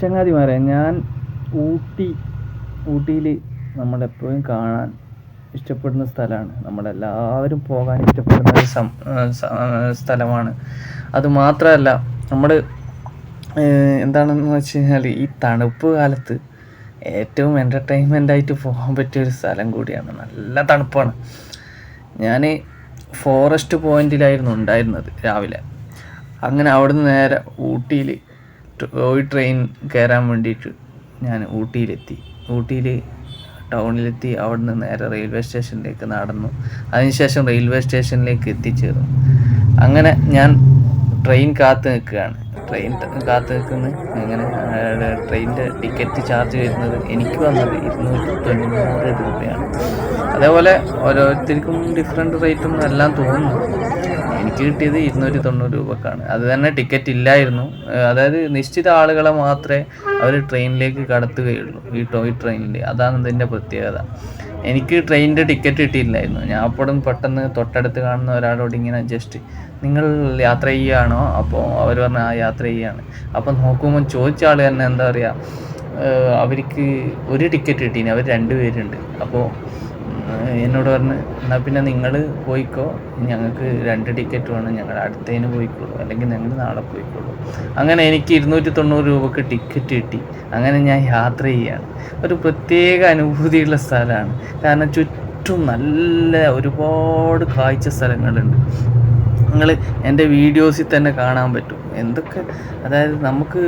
ചങ്ങാതിമാരെ, ഞാൻ ഊട്ടിയിൽ നമ്മളെപ്പോഴും കാണാൻ ഇഷ്ടപ്പെടുന്ന സ്ഥലമാണ്. നമ്മളെല്ലാവരും പോകാൻ ഇഷ്ടപ്പെടുന്ന ഒരു സ്ഥലമാണ്. അതുമാത്രമല്ല, നമ്മൾ എന്താണെന്ന് വെച്ച് കഴിഞ്ഞാൽ ഈ തണുപ്പ് കാലത്ത് ഏറ്റവും എൻ്റർടൈൻമെൻ്റായിട്ട് പോകാൻ പറ്റിയൊരു സ്ഥലം കൂടിയാണ്. നല്ല തണുപ്പാണ്. ഞാൻ ഫോറസ്റ്റ് പോയിന്റിലായിരുന്നു ഉണ്ടായിരുന്നത് രാവിലെ. അങ്ങനെ അവിടുന്ന് നേരെ ഊട്ടിയിൽ ടോയ് ട്രെയിൻ കയറാൻ വേണ്ടിയിട്ട് ഞാൻ ഊട്ടിയിൽ ടൗണിലെത്തി. അവിടുന്ന് നേരെ റെയിൽവേ സ്റ്റേഷനിലേക്ക് നടന്നു. അതിനുശേഷം റെയിൽവേ സ്റ്റേഷനിലേക്ക് എത്തിച്ചേർന്നു. അങ്ങനെ ഞാൻ ട്രെയിൻ കാത്തു നിൽക്കുകയാണ്. അങ്ങനെ ട്രെയിനിൻ്റെ ടിക്കറ്റ് ചാർജ് വരുന്നത് എനിക്ക് വന്നത് 290 രൂപയാണ്. അതേപോലെ ഓരോരുത്തർക്കും ഡിഫറെൻറ്റ് റേറ്റൊന്നും എല്ലാം തോന്നുന്നു. എനിക്ക് കിട്ടിയത് 290 രൂപക്കാണ്. അത് തന്നെ ടിക്കറ്റ് ഇല്ലായിരുന്നു. അതായത് നിശ്ചിത ആളുകളെ മാത്രമേ അവർ ട്രെയിനിലേക്ക് കടത്തുകയുള്ളൂ, ഈ ടോയ് ട്രെയിനിൽ. അതാണ് ഇതിൻ്റെ പ്രത്യേകത. എനിക്ക് ട്രെയിനിൻ്റെ ടിക്കറ്റ് കിട്ടിയില്ലായിരുന്നു. ഞാൻ അപ്പോഴും പെട്ടെന്ന് തൊട്ടടുത്ത് കാണുന്ന ഒരാളോട് ഇങ്ങനെ ജസ്റ്റ്, നിങ്ങൾ യാത്ര ചെയ്യുകയാണോ? അപ്പോൾ അവർ പറഞ്ഞു ആ യാത്ര ചെയ്യുകയാണ്. അപ്പം നോക്കുമ്പോൾ ചോദിച്ച ആൾ തന്നെ എന്താ പറയുക, അവർക്ക് ഒരു ടിക്കറ്റ് കിട്ടീന്, അവർ 2 പേരുണ്ട്. അപ്പോൾ എന്നോട് പറഞ്ഞ്, എന്നാൽ പിന്നെ നിങ്ങൾ പോയിക്കോ, ഞങ്ങൾക്ക് 2 ടിക്കറ്റ് വേണം, ഞങ്ങൾ അടുത്തതിന് പോയിക്കോളൂ, അല്ലെങ്കിൽ ഞങ്ങൾ നാളെ പോയിക്കോളൂ. അങ്ങനെ എനിക്ക് 290 രൂപക്ക് ടിക്കറ്റ് കിട്ടി. അങ്ങനെ ഞാൻ യാത്ര ചെയ്യുകയാണ്. ഒരു പ്രത്യേക അനുഭൂതിയുള്ള സ്ഥലമാണ്. കാരണം ചുറ്റും നല്ല ഒരുപാട് കാഴ്ച സ്ഥലങ്ങളുണ്ട്. നിങ്ങൾ എൻ്റെ വീഡിയോസിൽ തന്നെ കാണാൻ പറ്റും എന്തൊക്കെ. അതായത് നമുക്ക്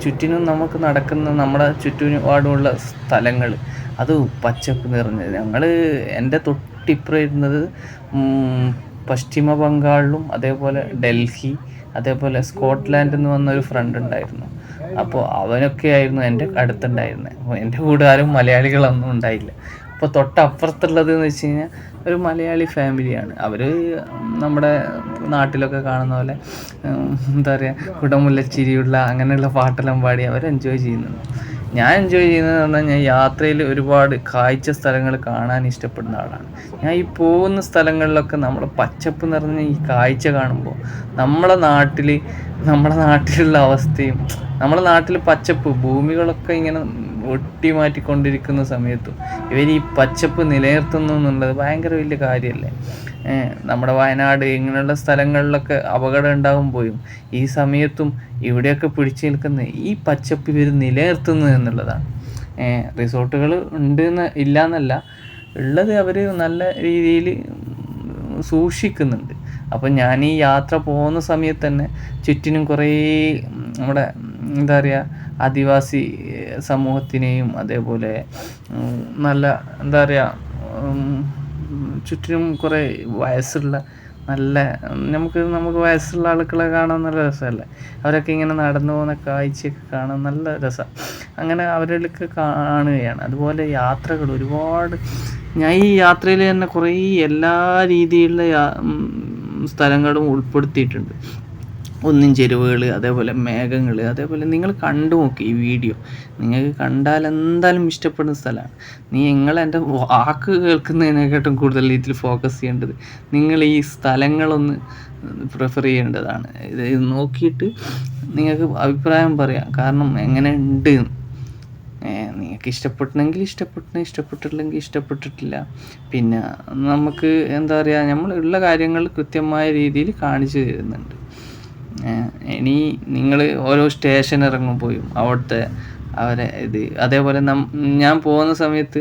ചുറ്റിനും നമുക്ക് നടക്കുന്ന നമ്മുടെ ചുറ്റുപാടുമുള്ള സ്ഥലങ്ങൾ, അത് പച്ചപ്പ് നിറഞ്ഞത്. എൻ്റെ തൊട്ടിപ്പുറം ഇരുന്നത് പശ്ചിമ ബംഗാളിലും അതേപോലെ ഡൽഹി, അതേപോലെ സ്കോട്ട്ലാൻഡിൽ നിന്ന് വന്നൊരു ഫ്രണ്ട് ഉണ്ടായിരുന്നു. അപ്പോൾ അവനൊക്കെ ആയിരുന്നു എൻ്റെ അടുത്തുണ്ടായിരുന്നത്. അപ്പോൾ എൻ്റെ കൂടെ ആരും മലയാളികളൊന്നും ഉണ്ടായില്ല. അപ്പോൾ തൊട്ടപ്പുറത്തുള്ളത് എന്ന് വെച്ച് കഴിഞ്ഞാൽ ഒരു മലയാളി ഫാമിലിയാണ്. അവർ നമ്മുടെ നാട്ടിലൊക്കെ കാണുന്ന പോലെ എന്താ പറയുക, കുടമുല്ലച്ചിരിയുള്ള അങ്ങനെയുള്ള പാട്ടെല്ലാം പാടി അവർ എൻജോയ് ചെയ്യുന്നുണ്ട്. ഞാൻ എൻജോയ് ചെയ്യുന്നതെന്ന് പറഞ്ഞാൽ, ഞാൻ യാത്രയിൽ ഒരുപാട് കാഴ്ച സ്ഥലങ്ങൾ കാണാൻ ഇഷ്ടപ്പെടുന്ന ആളാണ്. ഞാൻ ഈ പോകുന്ന സ്ഥലങ്ങളിലൊക്കെ നമ്മൾ പച്ചപ്പ് നിറഞ്ഞ ഈ കാഴ്ച കാണുമ്പോൾ നമ്മളെ നാട്ടിലുള്ള അവസ്ഥയും, നമ്മുടെ നാട്ടിൽ പച്ചപ്പ് ഭൂമികളൊക്കെ ഇങ്ങനെ ഒട്ടിമാറ്റിക്കൊണ്ടിരിക്കുന്ന സമയത്തും ഇവർ ഈ പച്ചപ്പ് നിലനിർത്തുന്നു എന്നുള്ളത് ഭയങ്കര വലിയ കാര്യമല്ലേ. നമ്മുടെ വയനാട് ഇങ്ങനെയുള്ള സ്ഥലങ്ങളിലൊക്കെ അപകടം ഉണ്ടാകുമ്പോഴും ഈ സമയത്തും ഇവിടെയൊക്കെ പിടിച്ചു നിൽക്കുന്ന ഈ പച്ചപ്പ് ഇവർ നിലനിർത്തുന്നു എന്നുള്ളതാണ്. റിസോർട്ടുകൾ ഉണ്ട് ഇല്ല എന്നല്ല, ഉള്ളത് അവർ നല്ല രീതിയിൽ സൂക്ഷിക്കുന്നുണ്ട്. അപ്പം ഞാൻ ഈ യാത്ര പോകുന്ന സമയത്ത് തന്നെ ചുറ്റിനും കുറേ നമ്മുടെ എന്താ പറയുക, ആദിവാസി സമൂഹത്തിനെയും അതേപോലെ നല്ല എന്താ പറയുക, ചുറ്റിനും കുറേ വയസ്സുള്ള നമുക്ക് വയസ്സുള്ള ആളുകളെ കാണാൻ നല്ല രസമല്ലേ. അവരൊക്കെ ഇങ്ങനെ നടന്നു പോകുന്ന കാഴ്ചയൊക്കെ കാണാൻ നല്ല രസമാണ്. അങ്ങനെ അവരിലൊക്കെ കാണുകയാണ്. അതുപോലെ യാത്രകൾ ഒരുപാട്, ഞാൻ ഈ യാത്രയിൽ തന്നെ കുറേ എല്ലാ രീതിയിലുള്ള സ്ഥലങ്ങളും ഉൾപ്പെടുത്തിയിട്ടുണ്ട്. ഒന്നും ചെരുവുകൾ, അതേപോലെ മേഘങ്ങൾ, അതേപോലെ നിങ്ങൾ കണ്ടു നോക്കി ഈ വീഡിയോ. നിങ്ങൾക്ക് കണ്ടാൽ എന്തായാലും ഇഷ്ടപ്പെടുന്ന സ്ഥലമാണ്. നിങ്ങൾ എൻ്റെ വാക്ക് കേൾക്കുന്നതിനെക്കാട്ടും കൂടുതൽ ഇതിൽ ഫോക്കസ് ചെയ്യേണ്ടത് നിങ്ങൾ ഈ സ്ഥലങ്ങളൊന്ന് പ്രിഫർ ചെയ്യേണ്ടതാണ്. ഇത് നോക്കിയിട്ട് നിങ്ങൾക്ക് അഭിപ്രായം പറയാം. കാരണം എങ്ങനെ ഉണ്ട്, നിങ്ങൾക്ക് ഇഷ്ടപ്പെട്ടെങ്കിൽ ഇഷ്ടപ്പെട്ടില്ലെങ്കിൽ ഇഷ്ടപ്പെട്ടിട്ടില്ല. പിന്നെ നമുക്ക് എന്താ പറയുക, നമ്മളുള്ള കാര്യങ്ങൾ കൃത്യമായ രീതിയിൽ കാണിച്ചു തരുന്നുണ്ട്. ഇനി നിങ്ങൾ ഓരോ സ്റ്റേഷൻ ഇറങ്ങുമ്പോഴും അവിടുത്തെ അതേപോലെ ഞാൻ പോകുന്ന സമയത്ത്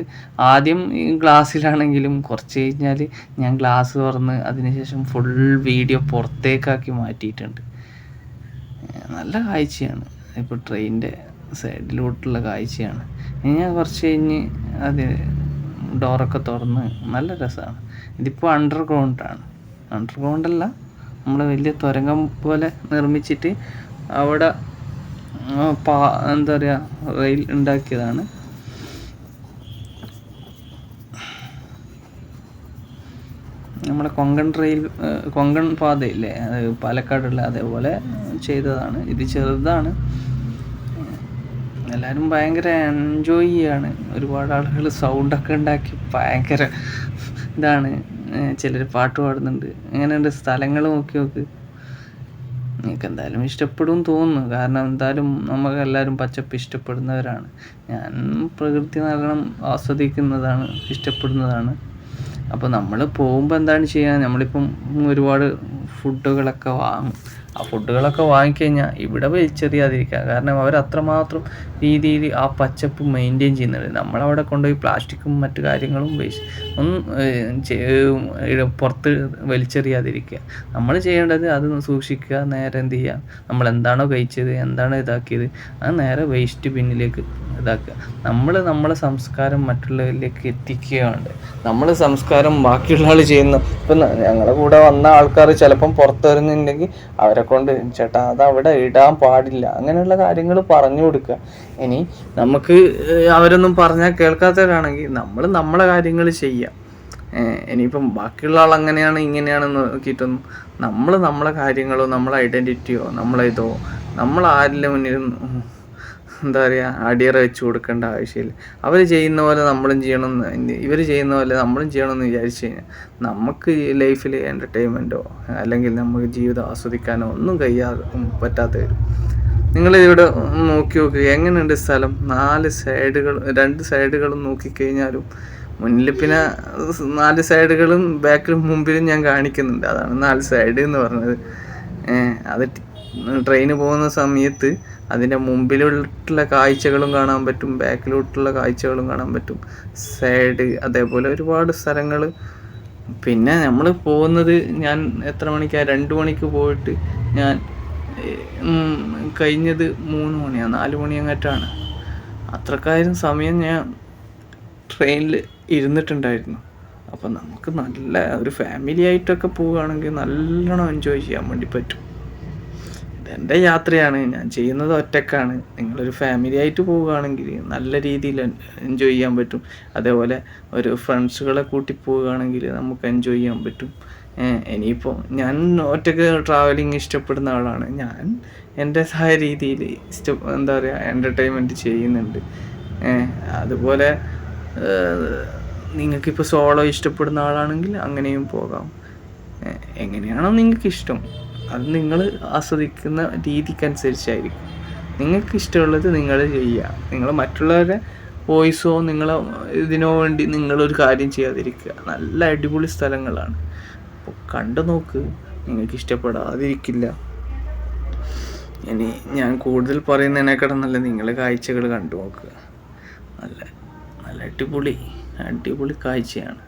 ആദ്യം ഗ്ലാസ്സിലാണെങ്കിലും കുറച്ച് കഴിഞ്ഞാൽ ഞാൻ ഗ്ലാസ് തുറന്ന് അതിനുശേഷം ഫുൾ വീഡിയോ പുറത്തേക്കാക്കി മാറ്റിയിട്ടുണ്ട്. നല്ല കാഴ്ചയാണ്. ഇപ്പോൾ ട്രെയിനിൻ്റെ സൈഡിലോട്ടുള്ള കാഴ്ചയാണ്. ഇനി ഞാൻ കുറച്ച് കഴിഞ്ഞ് അത് ഡോറൊക്കെ തുറന്ന് നല്ല രസമാണ്. ഇതിപ്പോൾ അണ്ടർഗ്രൗണ്ടല്ല, നമ്മൾ വലിയ തുരങ്കം പോലെ നിർമ്മിച്ചിട്ട് അവിടെ എന്താ പറയുക, റെയിൽ ഉണ്ടാക്കിയതാണ്. നമ്മുടെ കൊങ്കൺ പാതയില്ലേ, അത് പാലക്കാടുള്ള, അതേപോലെ ചെയ്തതാണ്. ഇത് ചെറുതാണ്. എല്ലാവരും ഭയങ്കര എൻജോയ് ചെയ്യാണ്. ഒരുപാട് ആളുകൾ സൗണ്ടൊക്കെ ഉണ്ടാക്കി ഭയങ്കര ഇതാണ്. ചിലർ പാട്ട് പാടുന്നുണ്ട്. അങ്ങനെയുണ്ട്. സ്ഥലങ്ങൾ നോക്കി നിങ്ങൾക്ക് എന്തായാലും ഇഷ്ടപ്പെടും തോന്നുന്നു. കാരണം എന്തായാലും നമുക്കെല്ലാവരും പച്ചപ്പ് ഇഷ്ടപ്പെടുന്നവരാണ്. ഞാൻ പ്രകൃതി നല്ലോണം ആസ്വദിക്കുന്നതാണ്, ഇഷ്ടപ്പെടുന്നതാണ്. അപ്പോൾ നമ്മൾ പോകുമ്പോൾ എന്താണ് ചെയ്യുക, നമ്മളിപ്പം ഒരുപാട് ഫുഡുകളൊക്കെ വാങ്ങും. ആ ഫുഡുകളൊക്കെ വാങ്ങിക്കഴിഞ്ഞാൽ ഇവിടെ വലിച്ചെറിയാതിരിക്കുക. കാരണം അവരത്രമാത്രം രീതിയിൽ ആ പച്ചപ്പ് മെയിൻറ്റെയിൻ ചെയ്യുന്നുണ്ട്. നമ്മളവിടെ കൊണ്ടുപോയി പ്ലാസ്റ്റിക്കും മറ്റു കാര്യങ്ങളും ഒന്നും പുറത്ത് വലിച്ചെറിയാതിരിക്കുക. നമ്മൾ ചെയ്യേണ്ടത് അത് സൂക്ഷിക്കുക. നേരെ എന്ത് ചെയ്യുക, നമ്മൾ എന്താണോ കഴിച്ചത്, എന്താണോ ഇതാക്കിയത്, അത് നേരെ വേസ്റ്റ് ബിന്നിലേക്ക് ഇതാക്കുക. നമ്മളെ സംസ്കാരം മറ്റുള്ളവരിലേക്ക് എത്തിക്കുകയാണ്. നമ്മൾ സംസ്കാരം ബാക്കിയുള്ള ആൾ ചെയ്യുന്ന, ഇപ്പം ഞങ്ങളുടെ കൂടെ വന്ന ആൾക്കാർ ചിലപ്പം പുറത്തെറിഞ്ഞിട്ടുണ്ടെങ്കിൽ അവരെ കൊണ്ട് ചേട്ടാ അതവിടെ ഇടാൻ പാടില്ല, അങ്ങനെയുള്ള കാര്യങ്ങൾ പറഞ്ഞു കൊടുക്കുക. ഇനി നമുക്ക് അവരൊന്നും പറഞ്ഞാൽ കേൾക്കാത്തവരാണെങ്കിൽ നമ്മൾ നമ്മളെ കാര്യങ്ങൾ ചെയ്യാം. ഇനിയിപ്പം ബാക്കിയുള്ള ആൾ അങ്ങനെയാണ് ഇങ്ങനെയാണെന്ന് നോക്കിയിട്ടൊന്നും നമ്മളെ കാര്യങ്ങളോ നമ്മളെ ഐഡൻറ്റിറ്റിയോ നമ്മളേതോ നമ്മൾ ആരിലും മുന്നിൽ എന്താ പറയുക അടിയറ വെച്ച് കൊടുക്കേണ്ട ആവശ്യമില്ല. അവർ ചെയ്യുന്ന പോലെ നമ്മളും ചെയ്യണമെന്ന്, ഇവർ ചെയ്യുന്ന പോലെ നമ്മളും ചെയ്യണമെന്ന് വിചാരിച്ചു കഴിഞ്ഞാൽ നമുക്ക് ലൈഫിൽ എൻ്റർടൈൻമെൻറ്റോ അല്ലെങ്കിൽ നമുക്ക് ജീവിതം ആസ്വദിക്കാനോ ഒന്നും പറ്റാതെ വരും. നിങ്ങളിവിടെ നോക്കി നോക്കുക, എങ്ങനെയുണ്ട് സ്ഥലം. 2 സൈഡുകളും നോക്കിക്കഴിഞ്ഞാലും മുന്നിൽ പിന്നെ 4 സൈഡുകളും ബാക്കിലും മുമ്പിലും ഞാൻ കാണിക്കുന്നുണ്ട്. അതാണ് 4 സൈഡ് എന്ന് പറഞ്ഞത്. അത് ട്രെയിന് പോകുന്ന സമയത്ത് അതിൻ്റെ മുമ്പിലോട്ടുള്ള കാഴ്ചകളും കാണാൻ പറ്റും, ബാക്കിലോട്ടുള്ള കാഴ്ചകളും കാണാൻ പറ്റും, സൈഡ്, അതേപോലെ ഒരുപാട് സ്ഥലങ്ങൾ. പിന്നെ നമ്മൾ പോകുന്നത്, ഞാൻ എത്ര മണിക്കാണ്, 2 മണിക്ക് പോയിട്ട് ഞാൻ കഴിഞ്ഞത് 3 മണിയാണ് 4 മണി അങ്ങോട്ടാണ്. അത്രക്കാരും സമയം ഞാൻ ട്രെയിനിൽ ഇരുന്നിട്ടുണ്ടായിരുന്നു. അപ്പം നമുക്ക് നല്ല ഒരു ഫാമിലി ആയിട്ടൊക്കെ പോവുകയാണെങ്കിൽ നല്ലോണം എൻജോയ് ചെയ്യാൻ വേണ്ടി പറ്റും. ഇതെൻ്റെ യാത്രയാണ്, ഞാൻ ചെയ്യുന്നത് ഒറ്റക്കാണ്. നിങ്ങളൊരു ഫാമിലി ആയിട്ട് പോവുകയാണെങ്കിൽ നല്ല രീതിയിൽ എൻജോയ് ചെയ്യാൻ പറ്റും. അതേപോലെ ഒരു ഫ്രണ്ട്സുകളെ കൂട്ടി പോവുകയാണെങ്കിൽ നമുക്ക് എൻജോയ് ചെയ്യാൻ പറ്റും. ഇനിയിപ്പോൾ ഞാൻ ഒറ്റയ്ക്ക് ട്രാവലിംഗ് ഇഷ്ടപ്പെടുന്ന ആളാണ്. ഞാൻ എൻ്റെതായ രീതിയിൽ എന്താ പറയുക എൻ്റർടൈൻമെൻറ്റ് ചെയ്യുന്നുണ്ട്. അതുപോലെ നിങ്ങൾക്കിപ്പോൾ സോളോ ഇഷ്ടപ്പെടുന്ന ആളാണെങ്കിൽ അങ്ങനെയും പോകാം. എങ്ങനെയാണോ നിങ്ങൾക്കിഷ്ടം അത് നിങ്ങൾ ആസ്വദിക്കുന്ന രീതിക്കനുസരിച്ചായിരിക്കും. നിങ്ങൾക്ക് ഇഷ്ടമുള്ളത് നിങ്ങൾ ചെയ്യുക. നിങ്ങൾ മറ്റുള്ളവരുടെ വോയിസോ നിങ്ങളോ ഇതിനോ വേണ്ടി നിങ്ങളൊരു കാര്യം ചെയ്യാതിരിക്കുക. നല്ല അടിപൊളി സ്ഥലങ്ങളാണ്, അപ്പോൾ കണ്ടു നോക്ക്, നിങ്ങൾക്ക് ഇഷ്ടപ്പെടാതിരിക്കില്ല. ഇനി ഞാൻ കൂടുതൽ പറയുന്നതിനേക്കാളും നല്ല നിങ്ങൾ കാഴ്ചകൾ കണ്ടു നോക്കുക. നല്ല നല്ല അടിപൊളി കാഴ്ചയാണ്.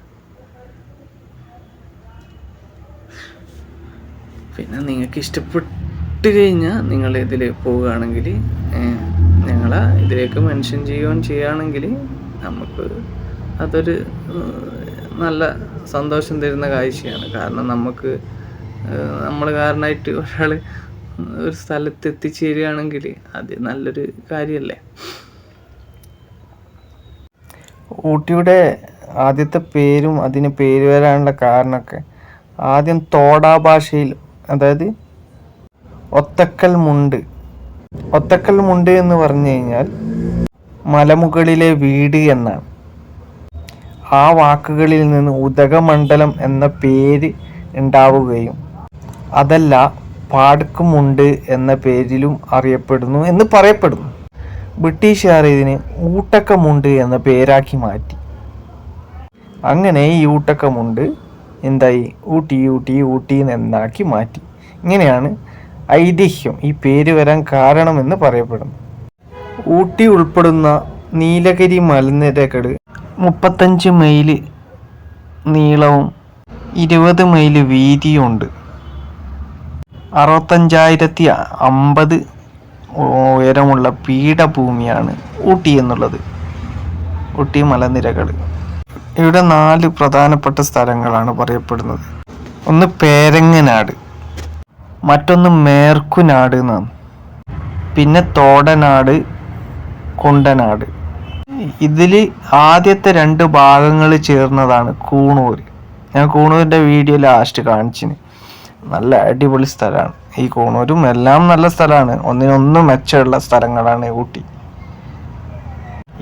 പിന്നെ നിങ്ങൾക്ക് ഇഷ്ടപ്പെട്ട് കഴിഞ്ഞാൽ നിങ്ങൾ ഇതിൽ പോവുകയാണെങ്കിൽ ഞങ്ങളെ ഇതിലേക്ക് മെൻഷൻ ചെയ്യുകയാണെങ്കിൽ നമുക്ക് അതൊരു നല്ല സന്തോഷം തരുന്ന കാഴ്ചയാണ്. കാരണം നമ്മൾ കാരണമായിട്ട് ഒരാൾ ഒരു സ്ഥലത്ത് എത്തിച്ചേരുകയാണെങ്കിൽ അത് നല്ലൊരു കാര്യമല്ലേ. ഊട്ടിയുടെ ആദ്യത്തെ പേരും അതിന് പേര് വരാനുള്ള കാരണമൊക്കെ ആദ്യം തോടാ ഭാഷയിൽ, അതായത് ഒത്തക്കൽ മുണ്ട് എന്ന് പറഞ്ഞു കഴിഞ്ഞാൽ മലമുകളിലെ വീട് എന്നാണ്. ആ വാക്കുകളിൽ നിന്ന് ഉദകമണ്ഡലം എന്ന പേര് ഉണ്ടാവുകയും അതല്ല പാടുക്കുമുണ്ട് എന്ന പേരിലും അറിയപ്പെടുന്നു എന്ന് പറയപ്പെടുന്നു. ബ്രിട്ടീഷുകാർ ഇതിന് ഊട്ടക്കമുണ്ട് എന്ന പേരാക്കി മാറ്റി. അങ്ങനെ ഈ ഊട്ടക്കമുണ്ട് എന്തായി, ഊട്ടി എന്നാക്കി മാറ്റി. ഇങ്ങനെയാണ് ഐതിഹ്യം ഈ പേര് വരാൻ കാരണമെന്ന് പറയപ്പെടുന്നു. ഊട്ടി ഉൾപ്പെടുന്ന നീലഗിരി മലനിരകൾ 35 മൈൽ നീളവും 20 മൈൽ വീതിയുമുണ്ട്. 65,050 ഉയരമുള്ള പീഠഭൂമിയാണ് ഊട്ടി എന്നുള്ളത്. ഊട്ടി മലനിരകൾ. ഇവിടെ 4 പ്രധാനപ്പെട്ട സ്ഥലങ്ങളാണ് പറയപ്പെടുന്നത്. ഒന്ന് പേരങ്ങനാട്, മറ്റൊന്ന് മേർക്കുനാട് എന്നാണ്, പിന്നെ തോടനാട്, കുണ്ടനാട്. ഇതിൽ ആദ്യത്തെ 2 ഭാഗങ്ങൾ ചേർന്നതാണ് കൂണൂർ. ഞാൻ കൂണൂരിൻ്റെ വീഡിയോ ലാസ്റ്റ് കാണിച്ചിന്. നല്ല അടിപൊളി സ്ഥലമാണ് ഈ കൂണൂരും. എല്ലാം നല്ല സ്ഥലമാണ്, ഒന്നിനൊന്നും മെച്ചമുള്ള സ്ഥലങ്ങളാണ് ഊട്ടി.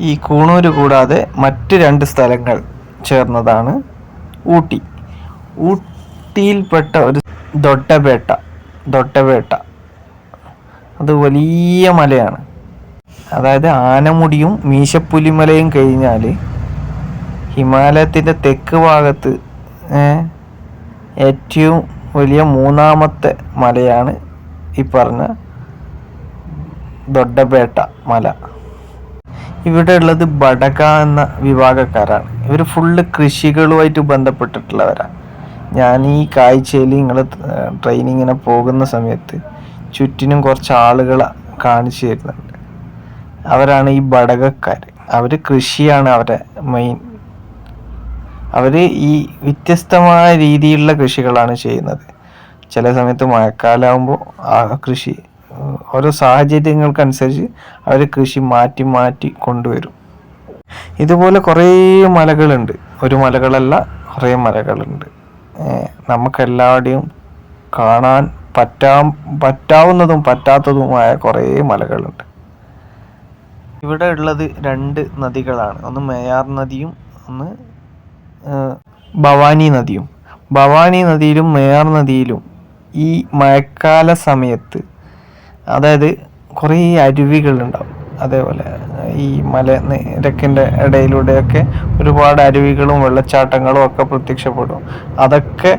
ഈ കൂണൂർ കൂടാതെ മറ്റ് 2 സ്ഥലങ്ങൾ ചേർന്നതാണ് ഊട്ടി. ഊട്ടിയിൽപ്പെട്ട ഒരു ദൊഡ്ഡബേട്ട അത് വലിയ മലയാണ്. അതായത് ആനമുടിയും മീശപ്പുലിമലയും കഴിഞ്ഞാൽ ഹിമാലയത്തിൻ്റെ തെക്ക് ഭാഗത്ത് ഏറ്റവും വലിയ മൂന്നാമത്തെ മലയാണ് ഈ പറഞ്ഞ ദൊഡ്ഡബേട്ട മല. ഇവിടെ ഉള്ളത് ബഡക എന്ന വിഭാഗക്കാരാണ്. ഇവർ ഫുള്ള് കൃഷികളുമായിട്ട് ബന്ധപ്പെട്ടിട്ടുള്ളവരാണ്. ഞാൻ ഈ കാഴ്ചയിൽ നിങ്ങൾ ട്രെയിനിങ്ങിന് പോകുന്ന സമയത്ത് ചുറ്റിനും കുറച്ച് ആളുകളെ കാണിച്ചു തരുന്നുണ്ട്. അവരാണ് ഈ ബഡകക്കാർ. അവർ കൃഷിയാണ് അവരുടെ മെയിൻ. അവർ ഈ വ്യത്യസ്തമായ രീതിയിലുള്ള കൃഷികളാണ് ചെയ്യുന്നത്. ചില സമയത്ത് മഴക്കാലമാകുമ്പോൾ ആ കൃഷി ഓരോ സാഹചര്യങ്ങൾക്കനുസരിച്ച് അവർ കൃഷി മാറ്റി മാറ്റി കൊണ്ടുവരും. ഇതുപോലെ കുറേ മലകളുണ്ട്. ഒരു മലകളല്ല, കുറേ മലകളുണ്ട്. നമുക്കെല്ലാവരുടെയും കാണാൻ പറ്റാവുന്നതും പറ്റാത്തതുമായ കുറേ മലകളുണ്ട്. ഇവിടെ ഉള്ളത് 2 നദികളാണ്. ഒന്ന് മേയാർ നദിയും ഒന്ന് ഭവാനി നദിയും. ഭവാനി നദിയിലും മേയാർ നദിയിലും ഈ മഴക്കാല സമയത്ത് അതായത് കുറേ അരുവികളുണ്ടാവും. അതേപോലെ ഈ മലനിരക്കിൻ്റെ ഇടയിലൂടെയൊക്കെ ഒരുപാട് അരുവികളും വെള്ളച്ചാട്ടങ്ങളും ഒക്കെ പ്രത്യക്ഷപ്പെടും. അതൊക്കെ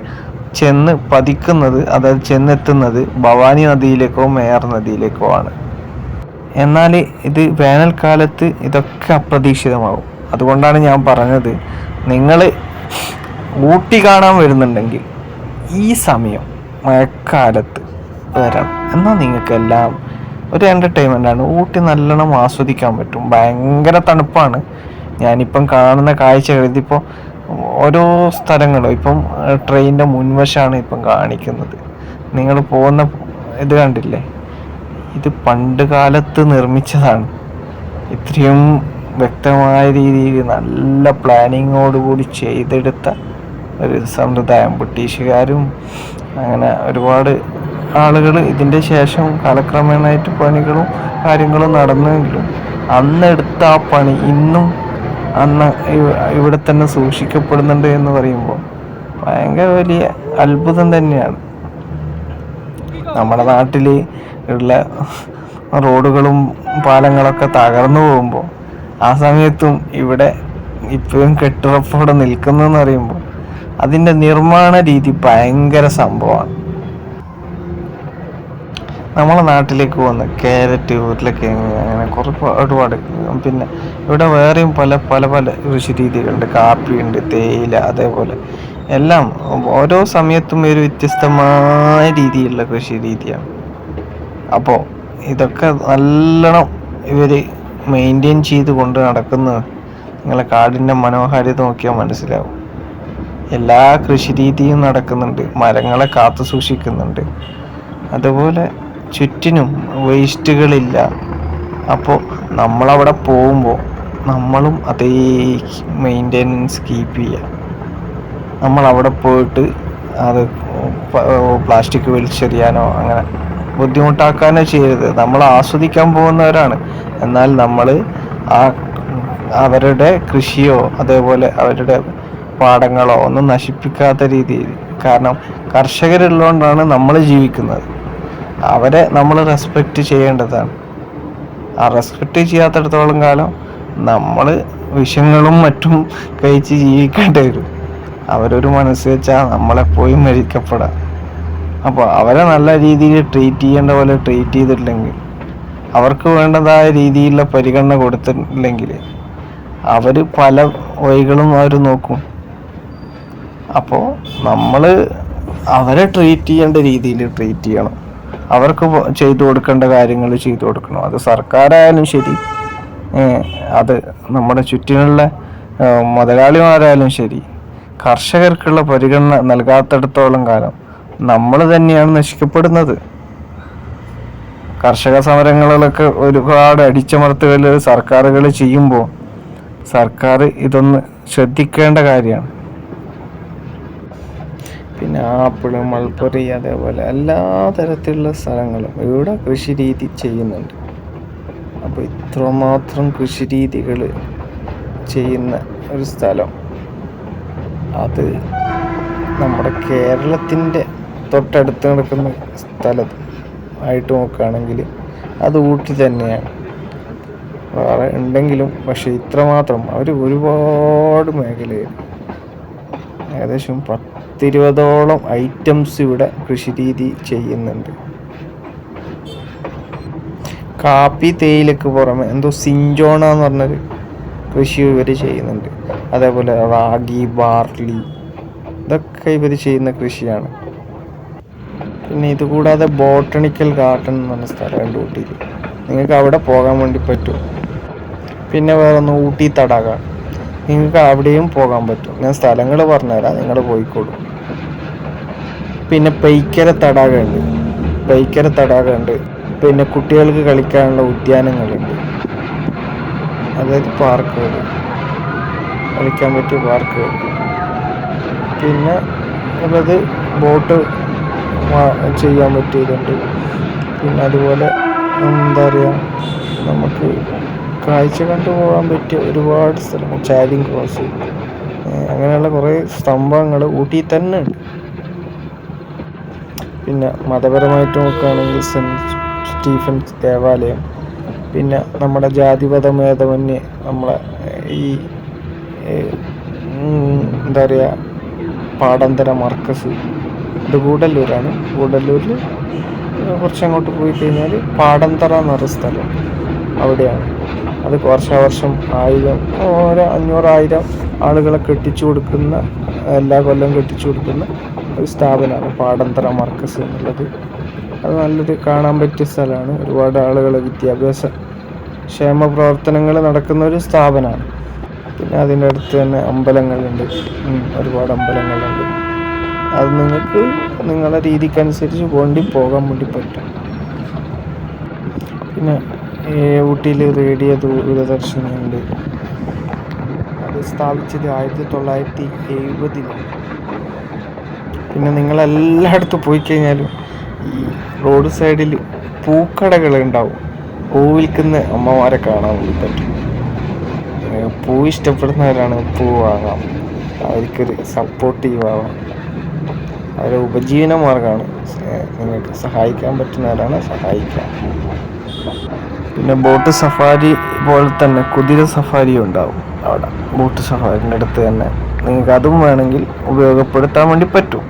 ചെന്ന് പതിക്കുന്നത്, അതായത് ചെന്നെത്തുന്നത് ഭവാനി നദിയിലേക്കോ മേയാർ നദിയിലേക്കോ ആണ്. എന്നാൽ ഇത് വേനൽക്കാലത്ത് ഇതൊക്കെ അപ്രതീക്ഷിതമാകും. അതുകൊണ്ടാണ് ഞാൻ പറഞ്ഞത്, നിങ്ങൾ ഊട്ടി കാണാൻ വരുന്നുണ്ടെങ്കിൽ ഈ സമയം മഴക്കാലത്ത് വരാം. എന്നാൽ നിങ്ങൾക്കെല്ലാം ഒരു എൻ്റർടൈൻമെൻ്റാണ്. ഊട്ടി നല്ലോണം ആസ്വദിക്കാൻ പറ്റും. ഭയങ്കര തണുപ്പാണ്. ഞാനിപ്പം കാണുന്ന കാഴ്ചകൾ, ഇതിപ്പോൾ ഓരോ സ്ഥലങ്ങളും ഇപ്പം ട്രെയിനിൻ്റെ മുൻവശമാണ് ഇപ്പം കാണിക്കുന്നത്. നിങ്ങൾ പോകുന്ന ഇത് കണ്ടില്ലേ, ഇത് പണ്ട് കാലത്ത് നിർമ്മിച്ചതാണ്. ഇത്രയും വ്യക്തമായ രീതിയിൽ നല്ല പ്ലാനിങ്ങോടുകൂടി ചെയ്തെടുത്ത ഒരു സമ്പ്രദായം. ബ്രിട്ടീഷുകാരും അങ്ങനെ ഒരുപാട് ആളുകൾ ഇതിൻ്റെ ശേഷം കാലക്രമേണയായിട്ട് പണികളും കാര്യങ്ങളും നടന്നെങ്കിലും അന്നെടുത്ത ആ പണി ഇന്നും ഇവിടെ തന്നെ സൂക്ഷിക്കപ്പെടുന്നുണ്ട് എന്ന് പറയുമ്പോൾ ഭയങ്കര വലിയ അത്ഭുതം തന്നെയാണ്. നമ്മുടെ നാട്ടിൽ ഉള്ള റോഡുകളും പാലങ്ങളൊക്കെ തകർന്നു പോകുമ്പോൾ ആ സമയത്തും ഇവിടെ ഇപ്പോഴും കെട്ടുറപ്പോടെ നിൽക്കുന്നതെന്ന് പറയുമ്പോൾ അതിൻ്റെ നിർമ്മാണ രീതി ഭയങ്കര സംഭവമാണ്. നമ്മളെ നാട്ടിലേക്ക് വന്ന് ക്യാരറ്റ്, ഉരുളക്കിഴങ്ങ്, അങ്ങനെ ഒരുപാട്, പിന്നെ ഇവിടെ വേറെയും പല പല പല കൃഷി രീതികളുണ്ട്. കാപ്പിയുണ്ട്, തേയില, അതേപോലെ എല്ലാം ഓരോ സമയത്തും ഒരു വ്യത്യസ്തമായ രീതിയിലുള്ള കൃഷി രീതിയാണ്. അപ്പോൾ ഇതൊക്കെ നല്ലോണം ഇവർ മെയിൻറ്റെയിൻ ചെയ്ത് കൊണ്ട് നടക്കുന്നത് നിങ്ങളെ കാടിൻ്റെ മനോഹാരിത നോക്കിയാൽ മനസ്സിലാവും. എല്ലാ കൃഷി രീതിയും നടക്കുന്നുണ്ട്. മരങ്ങളെ കാത്തു സൂക്ഷിക്കുന്നുണ്ട്. അതുപോലെ ചുറ്റിനും വേസ്റ്റുകളില്ല. അപ്പോൾ നമ്മളവിടെ പോകുമ്പോൾ നമ്മളും അതേ മെയിൻ്റെനൻസ് കീപ്പ് ചെയ്യുക. നമ്മളവിടെ പോയിട്ട് അത് പ്ലാസ്റ്റിക് വലിച്ചെറിയാനോ അങ്ങനെ ബുദ്ധിമുട്ടാക്കാനോ ചെയ്യരുത്. നമ്മൾ ആസ്വദിക്കാൻ പോകുന്നവരാണ്. എന്നാൽ നമ്മൾ അവരുടെ കൃഷിയോ അതേപോലെ അവരുടെ പാടങ്ങളോ ഒന്നും നശിപ്പിക്കാത്ത രീതിയിൽ, കാരണം കർഷകരുള്ളതുകൊണ്ടാണ് നമ്മൾ ജീവിക്കുന്നത്. അവരെ നമ്മൾ റെസ്പെക്റ്റ് ചെയ്യേണ്ടതാണ്. ആ റെസ്പെക്റ്റ് ചെയ്യാത്തിടത്തോളം കാലം നമ്മൾ വിഷങ്ങളും മറ്റും കഴിച്ച് ജീവിക്കേണ്ടി വരും. അവരൊരു മനസ്സ് വെച്ചാൽ നമ്മളെപ്പോഴും മരിക്കപ്പെടാം. അപ്പോൾ അവരെ നല്ല രീതിയിൽ ട്രീറ്റ് ചെയ്യേണ്ട പോലെ ട്രീറ്റ് ചെയ്തിട്ടില്ലെങ്കിൽ, അവർക്ക് വേണ്ടതായ രീതിയിലുള്ള പരിഗണന കൊടുത്തിട്ടില്ലെങ്കിൽ അവർ പല വഴികളും അവർ നോക്കും. അപ്പോൾ നമ്മൾ അവരെ ട്രീറ്റ് ചെയ്യേണ്ട രീതിയിൽ ട്രീറ്റ് ചെയ്യണം. അവർക്ക് ചെയ്തു കൊടുക്കേണ്ട കാര്യങ്ങൾ ചെയ്തു കൊടുക്കണം. അത് സർക്കാരായാലും ശരി, അത് നമ്മുടെ ചുറ്റിനുള്ള മുതലാളിമാരായാലും ശരി, കർഷകർക്കുള്ള പരിഗണന നൽകാത്തിടത്തോളം കാലം നമ്മൾ തന്നെയാണ് നശിക്കപ്പെടുന്നത്. കർഷക സമരങ്ങളിലൊക്കെ ഒരുപാട് അടിച്ചമർത്തുകൾ സർക്കാരുകൾ ചെയ്യുമ്പോൾ സർക്കാർ ഇതൊന്ന് ശ്രദ്ധിക്കേണ്ട കാര്യമാണ്. പിന്നെ ആപ്പിള്, മൾബറി, അതേപോലെ എല്ലാ തരത്തിലുള്ള സ്ഥലങ്ങളും ഇവിടെ കൃഷി രീതി ചെയ്യുന്നുണ്ട്. അപ്പോൾ ഇത്രമാത്രം കൃഷി രീതികൾ ചെയ്യുന്ന ഒരു സ്ഥലം, അത് നമ്മുടെ കേരളത്തിൻ്റെ തൊട്ടടുത്ത് നടക്കുന്ന സ്ഥലം ആയിട്ട് നോക്കുകയാണെങ്കിൽ അത് ഊട്ടി തന്നെയാണ്. വേറെ ഉണ്ടെങ്കിലും പക്ഷെ ഇത്രമാത്രം അവർ ഒരുപാട് മേഖലയിൽ ഏകദേശം 10-20ഓളം ഐറ്റംസ് ഇവിടെ കൃഷി രീതി ചെയ്യുന്നുണ്ട്. കാപ്പി തേയിലക്ക് പുറമെ എന്തോ സിഞ്ചോണ എന്ന് പറഞ്ഞൊരു കൃഷി ഇവർ ചെയ്യുന്നുണ്ട്. അതേപോലെ റാഗി, ബാർലി, ഇതൊക്കെ ഇവർ ചെയ്യുന്ന കൃഷിയാണ്. പിന്നെ ഇതുകൂടാതെ ബോട്ടണിക്കൽ ഗാർഡൻ എന്ന് പറഞ്ഞ സ്ഥലമുണ്ട് ഊട്ടിയിൽ. നിങ്ങൾക്ക് അവിടെ പോകാൻ വേണ്ടി പറ്റും. പിന്നെ വേറെ ഒന്ന് ഊട്ടി തടാകം, നിങ്ങൾക്ക് അവിടെയും പോകാൻ പറ്റും. ഞാൻ സ്ഥലങ്ങൾ പറഞ്ഞുതരാം, നിങ്ങൾ പോയിക്കോളൂ. പിന്നെ പൈക്കര തടാകമുണ്ട്. പിന്നെ കുട്ടികൾക്ക് കളിക്കാനുള്ള ഉദ്യാനങ്ങളുണ്ട്, അതായത് പാർക്കുകൾ, കളിക്കാൻ പറ്റിയ പാർക്കുകൾ. പിന്നെ ഉള്ളത് ബോട്ട് ചെയ്യാൻ പറ്റിയതുണ്ട്. പിന്നെ അതുപോലെ എന്താ പറയുക, നമുക്ക് കാഴ്ച കണ്ടു പോകാൻ പറ്റിയ ഒരുപാട് സ്ഥലങ്ങൾ, ചാരിങ് ക്രോസ്, അങ്ങനെയുള്ള കുറേ സംഭവങ്ങൾ ഊട്ടിയിൽ തന്നെ ഉണ്ട്. പിന്നെ മതപരമായിട്ട് നോക്കുകയാണെങ്കിൽ സെൻറ്റ് സ്റ്റീഫൻസ് ദേവാലയം, പിന്നെ നമ്മുടെ ജാതിമതഭേദമന്യേ നമ്മളെ ഈ എന്താ പറയുക പാടന്തര മർക്കസ്, ഇത് ഗൂഡല്ലൂരാണ്. ഗൂഡല്ലൂരിൽ കുറച്ചങ്ങോട്ട് പോയി കഴിഞ്ഞാൽ പാടന്തറ എന്നൊരു സ്ഥലം, അവിടെയാണ്. അത് വർഷാവർഷം 500-1000 ആളുകളെ എല്ലാ കൊല്ലം കെട്ടിച്ചു കൊടുക്കുന്ന ഒരു സ്ഥാപനമാണ് പാടന്തറ മർക്കസ് എന്നുള്ളത്. അത് നല്ലൊരു കാണാൻ പറ്റിയ സ്ഥലമാണ്. ഒരുപാട് ആളുകൾ വിദ്യാഭ്യാസ ക്ഷേമ പ്രവർത്തനങ്ങൾ നടക്കുന്ന ഒരു സ്ഥാപനമാണ്. പിന്നെ അതിൻ്റെ അടുത്ത് തന്നെ അമ്പലങ്ങളുണ്ട്, ഒരുപാട് അമ്പലങ്ങളുണ്ട്. അത് നിങ്ങൾക്ക് നിങ്ങളുടെ രീതിക്കനുസരിച്ച് പോകാൻ വേണ്ടി പറ്റും. പിന്നെ ഊട്ടിയിൽ റേഡിയോ ദൂരദർശനുണ്ട്. അത് സ്ഥാപിച്ചത് 1970-ലാണ്. പിന്നെ നിങ്ങളെല്ലായിടത്തും പോയി കഴിഞ്ഞാലും ഈ റോഡ് സൈഡിൽ പൂക്കടകൾ ഉണ്ടാവും. പൂ വിൽക്കുന്ന അമ്മമാരെ കാണാൻ വേണ്ടി പറ്റും. പൂ ഇഷ്ടപ്പെടുന്നവരാണ് പൂ വാങ്ങാം, അവർക്കൊരു സപ്പോർട്ടീവ് ആവാം, അവരുടെ ഉപജീവന മാർഗമാണ്. നിങ്ങൾക്ക് സഹായിക്കാൻ പറ്റുന്നവരാണ് സഹായിക്കാം. പിന്നെ ബോട്ട് സഫാരി പോലെ തന്നെ കുതിര സഫാരി ഉണ്ടാവും അവിടെ. ബോട്ട് സഫാരിൻ്റെ അടുത്ത് തന്നെ നിങ്ങൾക്ക് അതും വേണമെങ്കിൽ ഉപയോഗപ്പെടുത്താൻ വേണ്ടി പറ്റും.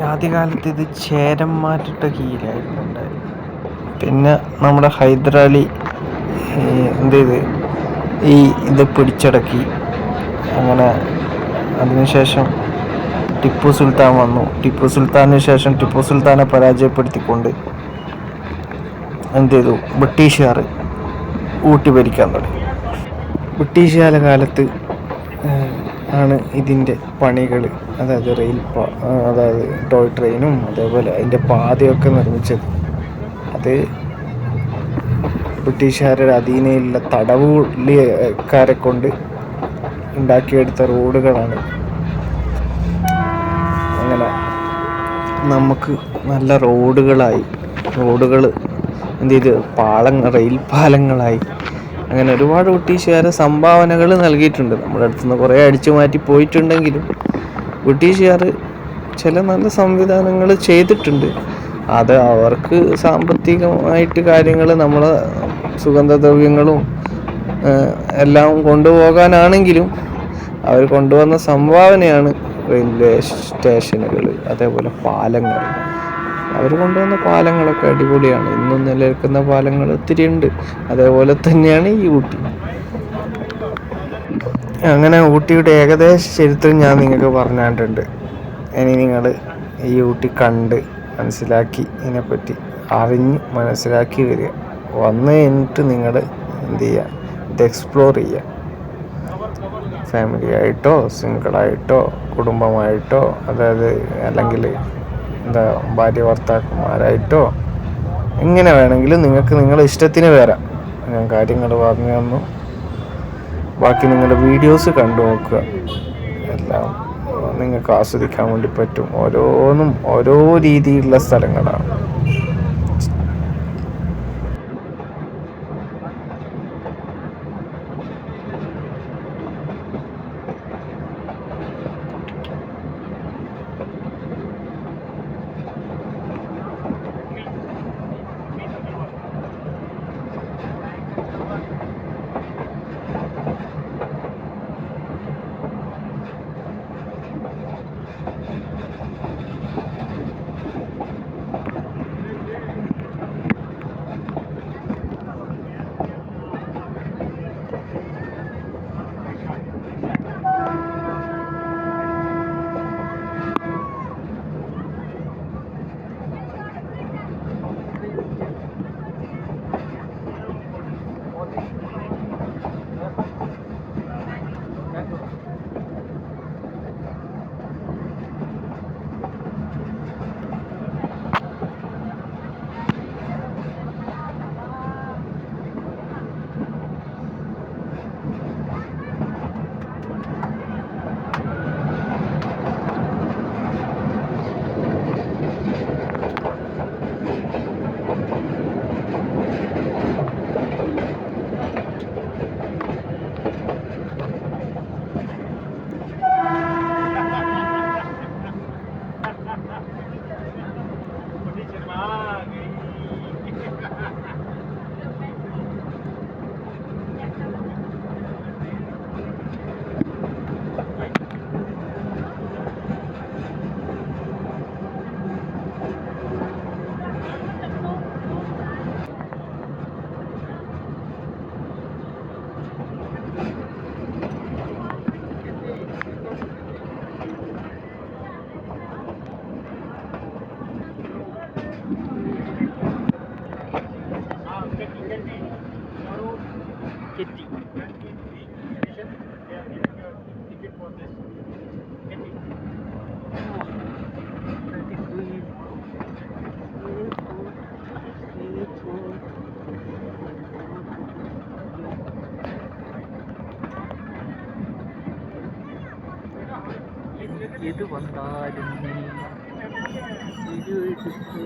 ആദ്യകാലത്ത് ഇത് ചേരന്മാരുടെ കീഴിലായിരുന്നു ഉണ്ടായിരുന്നത്. പിന്നെ നമ്മുടെ ഹൈദരാലി ഇത് പിടിച്ചടക്കി. അങ്ങനെ അതിനുശേഷം ടിപ്പു സുൽത്താൻ വന്നു. ടിപ്പു സുൽത്താനെ പരാജയപ്പെടുത്തിക്കൊണ്ട് ബ്രിട്ടീഷുകാർ ഊട്ടി ഭരിക്കാൻ തുടങ്ങി. ബ്രിട്ടീഷുകാല കാലത്ത് ആണ് ഇതിൻ്റെ പണികൾ, അതായത് ടോയ് ട്രെയിനും അതേപോലെ അതിൻ്റെ പാതയൊക്കെ നിർമ്മിച്ചത്. അത് ബ്രിട്ടീഷുകാരുടെ അധീനയിലുള്ള തടവുകാരെ കൊണ്ട് ഉണ്ടാക്കിയെടുത്ത റോഡുകളാണ്. അങ്ങനെ നമുക്ക് നല്ല റോഡുകൾ റെയിൽ പാലങ്ങളായി. അങ്ങനെ ഒരുപാട് ബ്രിട്ടീഷുകാരെ സംഭാവനകൾ നൽകിയിട്ടുണ്ട്. നമ്മുടെ അടുത്തുനിന്ന് കുറേ അടിച്ചു മാറ്റി പോയിട്ടുണ്ടെങ്കിലും ബ്രിട്ടീഷുകാർ ചില നല്ല സംവിധാനങ്ങൾ ചെയ്തിട്ടുണ്ട്. അത് അവർക്ക് സാമ്പത്തികമായിട്ട് കാര്യങ്ങൾ, നമ്മളെ സുഗന്ധദ്രവ്യങ്ങളും എല്ലാം കൊണ്ടുപോകാനാണെങ്കിലും അവർ കൊണ്ടുവന്ന സംഭാവനയാണ് റെയിൽവേ സ്റ്റേഷനുകൾ, അതേപോലെ പാലങ്ങൾ. അവർ കൊണ്ടുവന്ന പാലങ്ങളൊക്കെ അടിപൊളിയാണ്. ഇന്നും നിലനിൽക്കുന്ന പാലങ്ങൾ ഒത്തിരി ഉണ്ട്. അതേപോലെ തന്നെയാണ് ഈ ഊട്ടി. അങ്ങനെ ഊട്ടിയുടെ ഏകദേശ ചരിത്രം ഞാൻ നിങ്ങൾക്ക് പറഞ്ഞിട്ടുണ്ട്. ഇനി നിങ്ങൾ ഈ ഊട്ടി കണ്ട് മനസ്സിലാക്കി, ഇതിനെപ്പറ്റി അറിഞ്ഞ് മനസ്സിലാക്കി വരിക. വന്നു കഴിഞ്ഞിട്ട് നിങ്ങൾ എന്ത് ചെയ്യുക, ഇത് എക്സ്പ്ലോർ ചെയ്യുക. ഫാമിലി ആയിട്ടോ സിംഗിളായിട്ടോ കുടുംബമായിട്ടോ അല്ലെങ്കിൽ ഭാര്യ ഭർത്താക്കന്മാരായിട്ടോ എങ്ങനെ വേണമെങ്കിലും നിങ്ങൾക്ക് നിങ്ങളുടെ ഇഷ്ടത്തിന് വരാം. ഞാൻ കാര്യങ്ങൾ പറഞ്ഞു തന്നു. ബാക്കി നിങ്ങളുടെ വീഡിയോസ് കണ്ടു നോക്കുക. എല്ലാം നിങ്ങൾക്ക് ആസ്വദിക്കാൻ വേണ്ടി പറ്റും. ഓരോന്നും ഓരോ രീതിയിലുള്ള സ്ഥലങ്ങളാണ്. കെറ്റി. എത് വന്നാലും നീ ഇരുവെടുത്ത്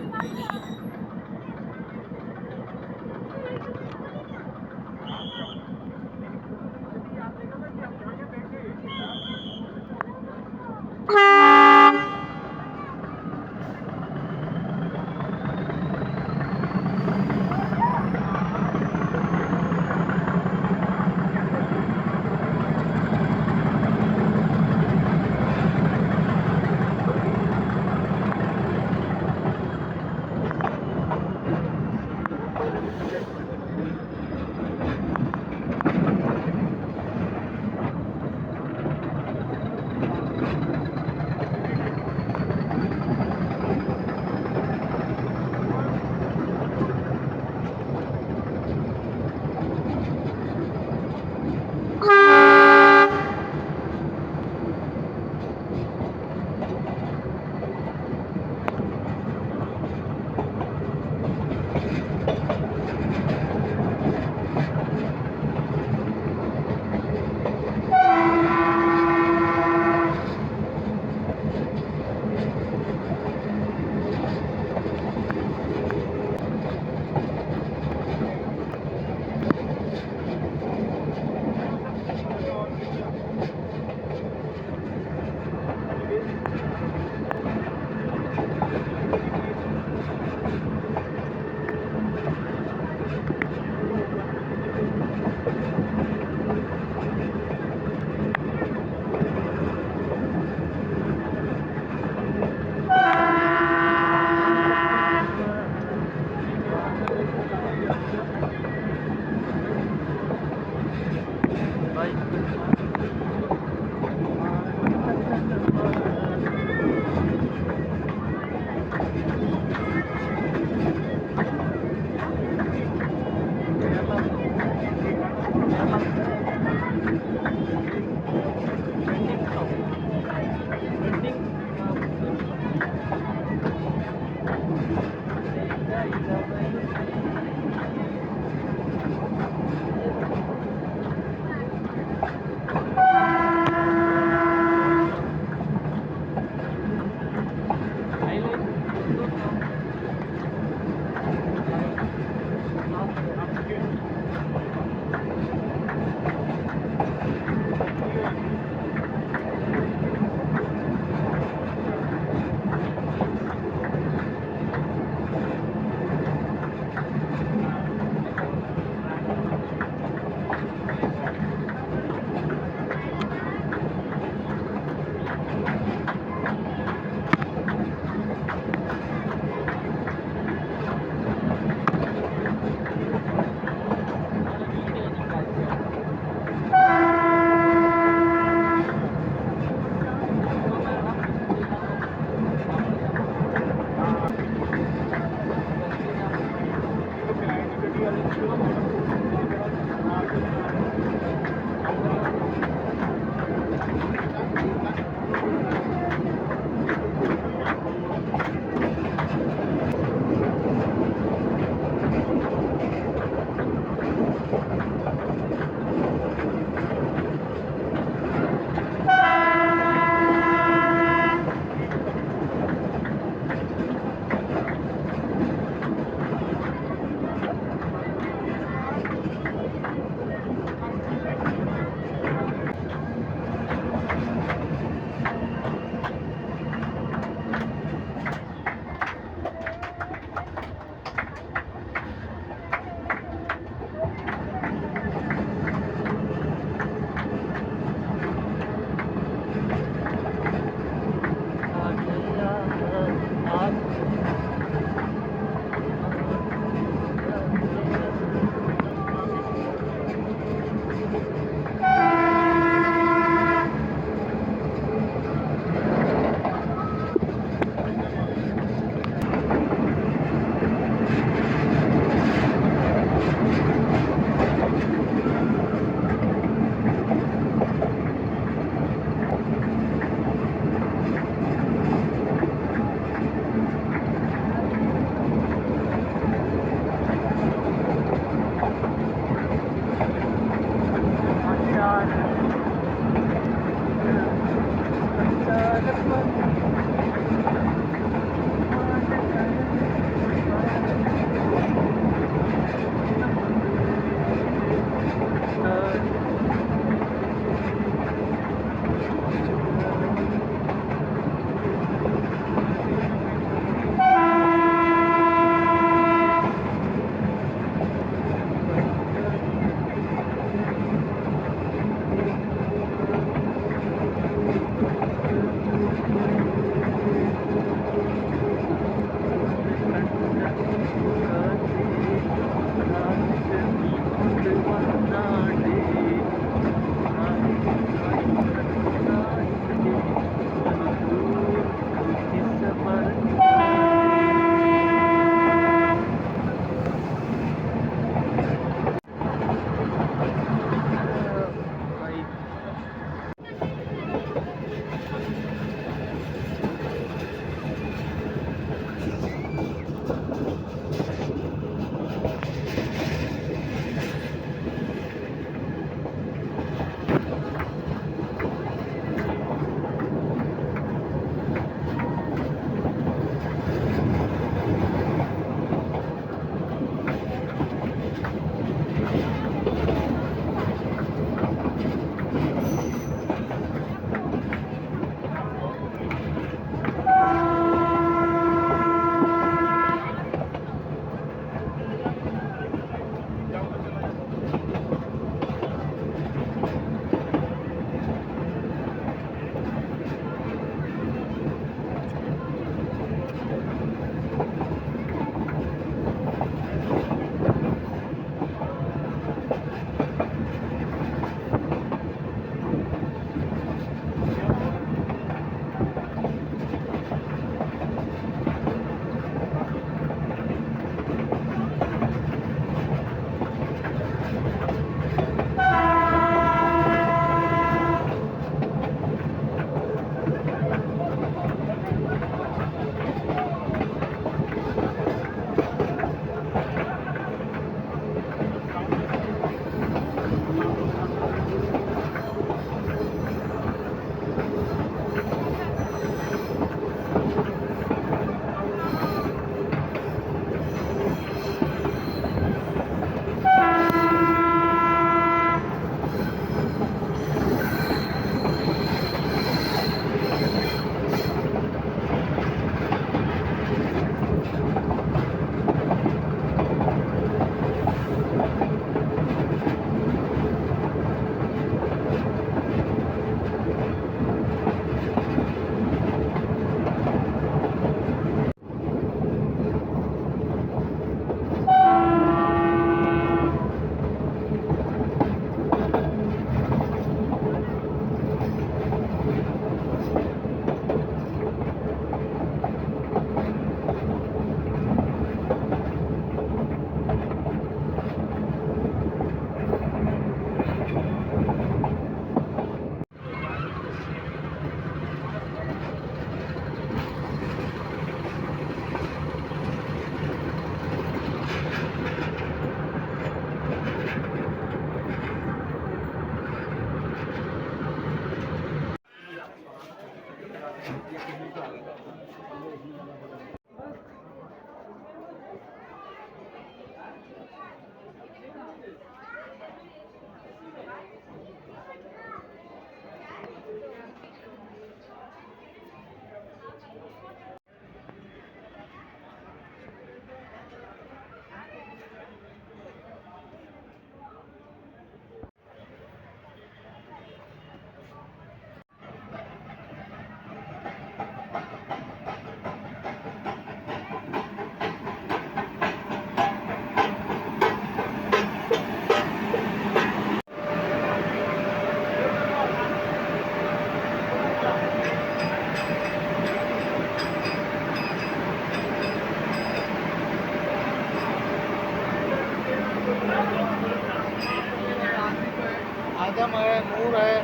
आजम है, नूर है।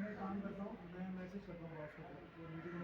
मैं काम करता हूँ, मैं मैसेज करता हूँ बॉस को, मीटिंग